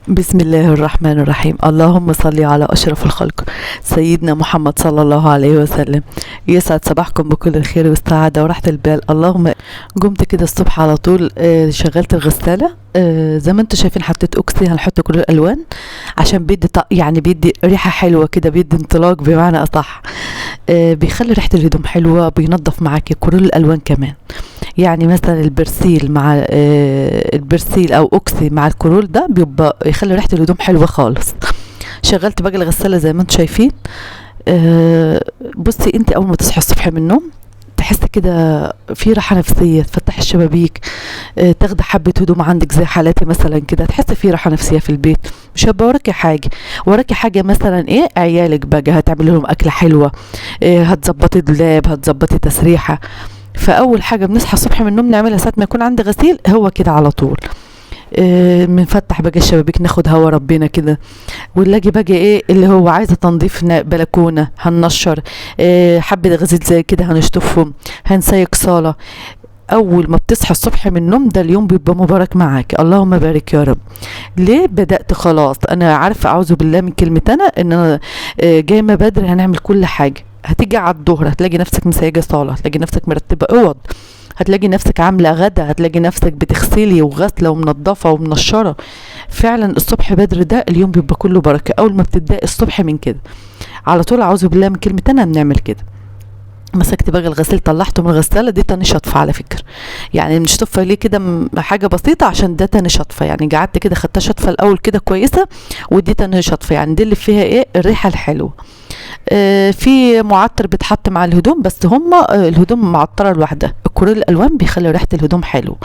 بسم الله الرحمن الرحيم. اللهم صل على أشرف الخلق سيدنا محمد صلى الله عليه وسلم. يسعد صباحكم بكل الخير والسعادة وراحة البال. اللهم قمت كده الصبح على طول، شغلت الغسالة، زي ما انتم شايفين حطيت اوكسي، هنحط كل الالوان عشان بيدي يعني بيدي ريحة حلوة كده، بيدي انطلاق بمعنى اصح. بيخلي ريحة الهدوم حلوة، بينظف معاكي كل الالوان كمان. يعني مثلا البرسيل مع البرسيل او اوكسي مع الكرول ده بيبقى يخلي ريحة الهدوم حلوة خالص. شغلت بقى الغسالة زي ما انتم شايفين. بصي انت اول ما تصحي الصبح من النوم تحسي كده في راحة نفسية، تفتحي الشبابيك، تاخدي حبة هدوم عندك زي حالاتي مثلا كده، تحسي في راحة نفسية في البيت. مش هيبقى وراكي حاجة مثلا ايه، عيالك بقى هتعملي لهم أكلة حلوة، هتظبطي دولاب، هتظبطي تسريحة. فأول حاجة بنصحى الصبح من النوم نعملها ساعة ما يكون عندي غسيل هو كده على طول. بنفتح بقى الشبابيك، ناخد هوا ربنا كده، ونلاقي بقى ايه اللي هو عايزه تنظيف بلكونه هننشر، حبه غسيل زي كده هنشطفهم، هنسيق صاله. اول ما بتصحى الصبح من النوم ده اليوم بيبقى مبارك معاك. اللهم بارك يا رب. ليه بدأت خلاص انا عارفه، اعوذ بالله من كلمه انا ان انا جايه ما بدري هنعمل كل حاجه. هتيجي على الظهر هتلاقي نفسك مسيجه صاله، هتلاقي نفسك مرتبه اوض، هتلاقي نفسك عامله غدا، هتلاقي نفسك بتغسلي وغسله ومنضفه ومنشره. فعلا الصبح بدري ده اليوم بيبقى كله بركه. اول ما بتبدأ الصبح من كده على طول، اعوذ بالله من كلمه انا، بنعمل كده. مسكت بقى الغسيل طلعته من الغساله، دي تاني شطفه على فكره. يعني مش شطفه ليه كده، حاجه بسيطه عشان ده تاني شطفه. يعني قعدت كده خدتها شطفه الاول كده كويسه، ودي تاني شطفه. يعني دي اللي فيها ايه الريحه الحلوه. في معطر بيتحط مع الهدوم، بس هما الهدوم معطره لوحدها، الكرول الالوان بيخلي ريحه الهدوم حلو.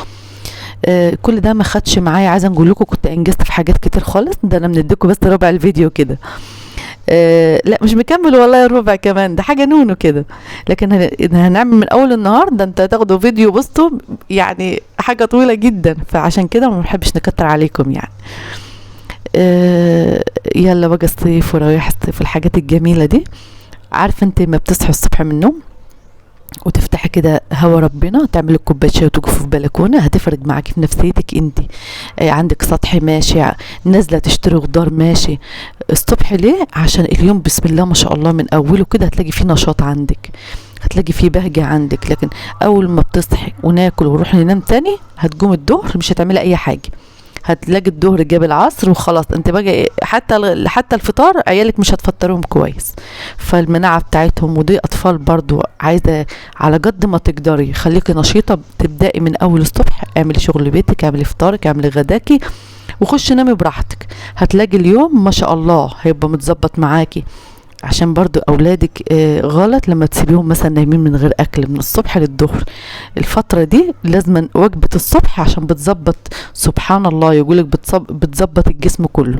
كل ده ما خدش معايا، عايزه نقول لكم كنت انجزت في حاجات كتير خالص. ده انا منديكم بس ربع الفيديو كده. لا مش مكمل والله ربع كمان، ده حاجه نونو كده. لكن هنعمل من اول النهار ده، انت هتاخدوا فيديو بصوا يعني حاجه طويله جدا، فعشان كده ما بنحبش نكتر عليكم يعني. يلا بقى الصيف ورايح الصيف والحاجات الجميله دي. عارفه انت ما بتصحي الصبح من النوم وتفتحي كده هوا ربنا، تعملي كوبايه شاي وتقفي في بلكونه، هتفرق معاكي في نفسيتك انت. عندك سطح ماشي، نازله تشتري خضار ماشي الصبح. ليه؟ عشان اليوم بسم الله ما شاء الله من اوله كده هتلاقي فيه نشاط عندك، هتلاقي فيه بهجه عندك. لكن اول ما بتصحي وناكل ونروح ننام تاني، هتقوم الظهر مش هتعملي اي حاجه، هتلاقي الظهر جاب العصر وخلاص. انت بقى إيه، حتى الفطار عيالك مش هتفطرهم كويس. فالمناعه بتاعتهم، ودي اطفال برضو، عايزه على قد ما تقدري خليكي نشيطه. تبداي من اول الصبح، اعملي شغل بيتك، اعملي فطارك، اعملي غداكي، وخشي نامي براحتك. هتلاقي اليوم ما شاء الله هيبقى متظبط معاكي. عشان برضو اولادك غلط لما تسيبيهم مثلا نايمين من غير اكل من الصبح للظهر. الفترة دي لازم وجبة الصبح عشان بتظبط، سبحان الله يقولك بتظبط الجسم كله،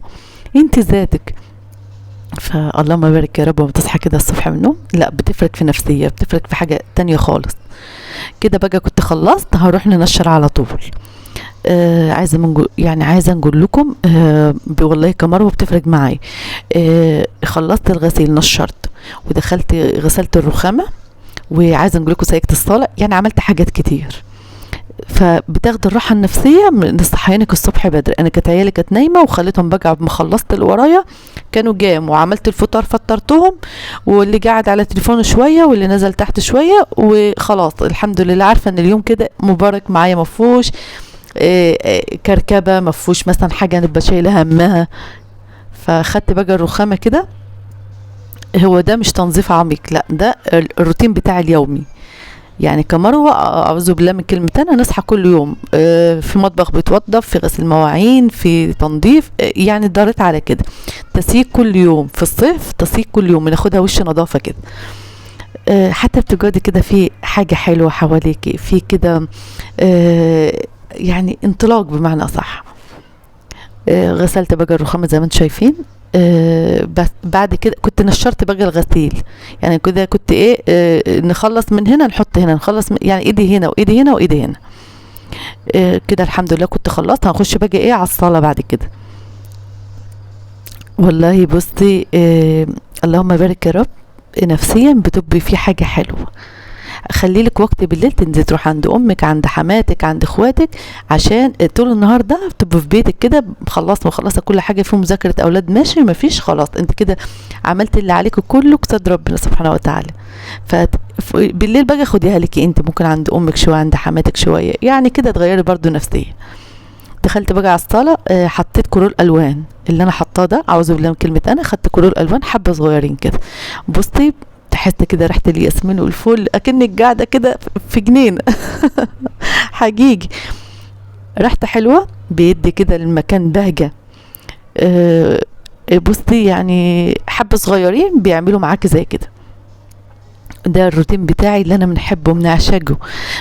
انت ذاتك. فاللهم بارك يا رب. وما تصحى كده الصبح من النوم لا بتفرق في نفسية، بتفرق في حاجة تانية خالص. كده بقى كنت خلصت، هروح ننشر على طول. عايزه نقول لكم والله كمروه بتفرق معايا. خلصت الغسيل، نشرت ودخلت غسلت الرخامه، وعايزه نقول لكم سيكت الصاله. يعني عملت حاجات كتير، فبتاخد الراحه النفسيه من صحيانك الصبح بدري. انا كانت عيالي كانت نايمه، وخليتهم بقى ما خلصت اللي ورايا كانوا جام، وعملت الفطار فطرتهم، واللي قاعد على تليفونه شويه، واللي نزل تحت شويه، وخلاص الحمد لله. عارفه ان اليوم كده مبارك معايا، مفهوش كركبه، مفهوش مثلا حاجه نبقى شايله همها. فخدت بقى الرخامه كده. هو ده مش تنظيف عميق، لا ده الروتين بتاعي اليومي. يعني كمروه اعوذ بالله من كلمه انا، نصحى كل يوم في مطبخ بيتوضب، في غسيل مواعين، في تنظيف، يعني دارت على كده. تسيق كل يوم في الصيف، تسيق كل يوم، بناخدها وش نظافه كده. حتى بتقعدي كده في حاجه حلوه حواليكي، في كده يعني انطلاق بمعنى صح. غسلت بقى الرخامة زي ما انتم شايفين. بس بعد كده كنت نشرت بقى الغسيل. يعني كده كنت نخلص من هنا نحط هنا، نخلص يعني ايدي هنا وايدي هنا وايدي هنا. كده الحمد لله كنت خلصت. هنخش بقى على الصالة بعد كده. والله بصي اللهم بارك يا رب. نفسيا بتبقي في حاجة حلوة. خلي لك وقت بالليل تنزل تروح عند امك، عند حماتك، عند اخواتك، عشان طول النهار ده تبقى في بيتك كده مخلصه كل حاجه، في مذاكره اولاد ماشي مفيش، خلاص انت كده عملت اللي عليك كله قصاد ربنا سبحانه وتعالى. فبالليل بقى خديها لك انت، ممكن عند امك شويه، عند حماتك شويه، يعني كده تغيري برضو نفسيه. دخلت بقى على الصاله، حطيت كرول الوان، اللي انا حطاه ده اعوذ بالله من كلمه انا، خدت كرول الوان حبه صغيرين كده. بصي تحس كده ريحه الياسمين والفل اكنك قاعده كده في جنين حقيقي، ريحته حلوه، بيدي كده للمكان بهجه. بصي يعني حبه صغيرين بيعملوا معاكي زي كده. ده الروتين بتاعي اللي انا بنحبه بنعشقه،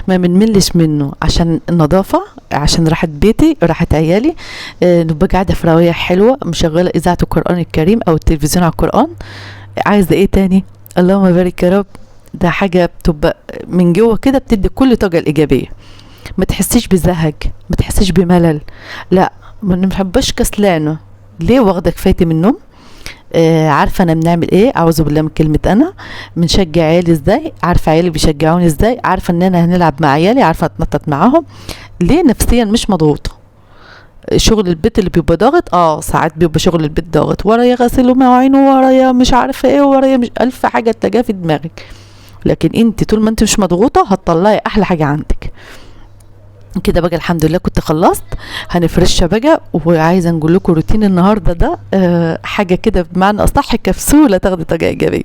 ما بنملش منه، عشان النظافه، عشان راحه بيتي، راحه عيالي. نبقى قاعده في روايه حلوه، مشغله اذاعه القران الكريم او التلفزيون على القران. عايزه ايه تاني؟ اللهم بارك يا رب. ده حاجه بتبقى من جوه كده بتدي كل طاقه الايجابيه، ما تحسيش بزهق، ما تحسيش بملل، لا ما بنحبش كسلانه. ليه؟ واخده كفايتي من النوم، عارفه انا بنعمل ايه، اعوذ بالله من كلمه انا، بنشجع عيالي ازاي، عارفه عيالي بيشجعوني ازاي، عارفه ان انا هنلعب مع عيالي، عارفه اتنطط معاهم. ليه؟ نفسيا مش مضغوطه. شغل البيت اللي بيبقى ضاغط، ساعات بيبقى شغل البيت ضاغط، ورايا غسيل ومواعين، ورايا مش عارفه ايه، ورايا مش الف حاجه تلاقيها في دماغك. لكن انت طول ما انت مش مضغوطه هتطلعي احلى حاجه عندك. كده بقى الحمد لله كنت خلصت، هنفرشها بقى. وعايزه نقول لكم روتين النهارده ده حاجه كده بمعنى اصح كبسوله تاخدي طاقه ايجابيه.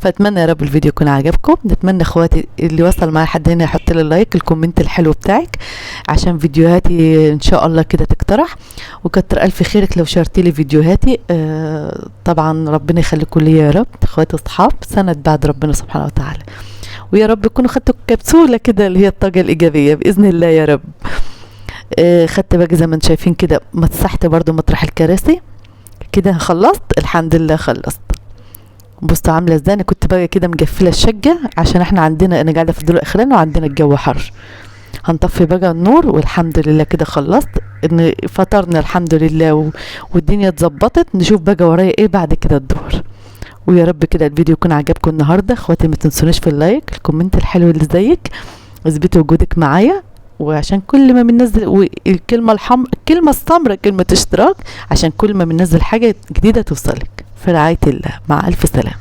فاتمنى يا رب الفيديو يكون عجبكم، نتمنى اخواتي اللي وصل معايا لحد هنا يحط لي اللايك، الكومنت الحلو بتاعك، عشان فيديوهاتي ان شاء الله كده تقترح. وكتر الف خيرك لو شارتي لي فيديوهاتي. طبعا ربنا يخليكم لي يا رب، اخواتي واصحاب سند بعد ربنا سبحانه وتعالى. ويا رب تكونوا خدتوا كبسولة كده اللي هي الطاقة الإيجابية بإذن الله يا رب. خدت بقى زي ما انتم شايفين كده، مسحت برضو مطرح الكراسي كده، خلصت الحمد لله خلصت. بصوا عاملة ازاي، انا كنت بقى كده مقفلة الشقة عشان احنا عندنا، انا قاعدة في الدور الاخراني وعندنا الجو حر. هنطفي بقى النور والحمد لله كده خلصت، ان فطرنا الحمد لله والدنيا اتظبطت. نشوف بقى ورايا ايه بعد كده الدور. ويا رب كده الفيديو يكون عجبكم النهارده. اخواتي ما تنسونيش في اللايك، الكومنت الحلو اللي زيك، اثبتي وجودك معايا، وعشان كل ما بننزل، والكلمه الكلمه السمراء كلمه اشتراك، عشان كل ما بننزل حاجه جديده توصلك. في رعايه الله، مع الف سلامه.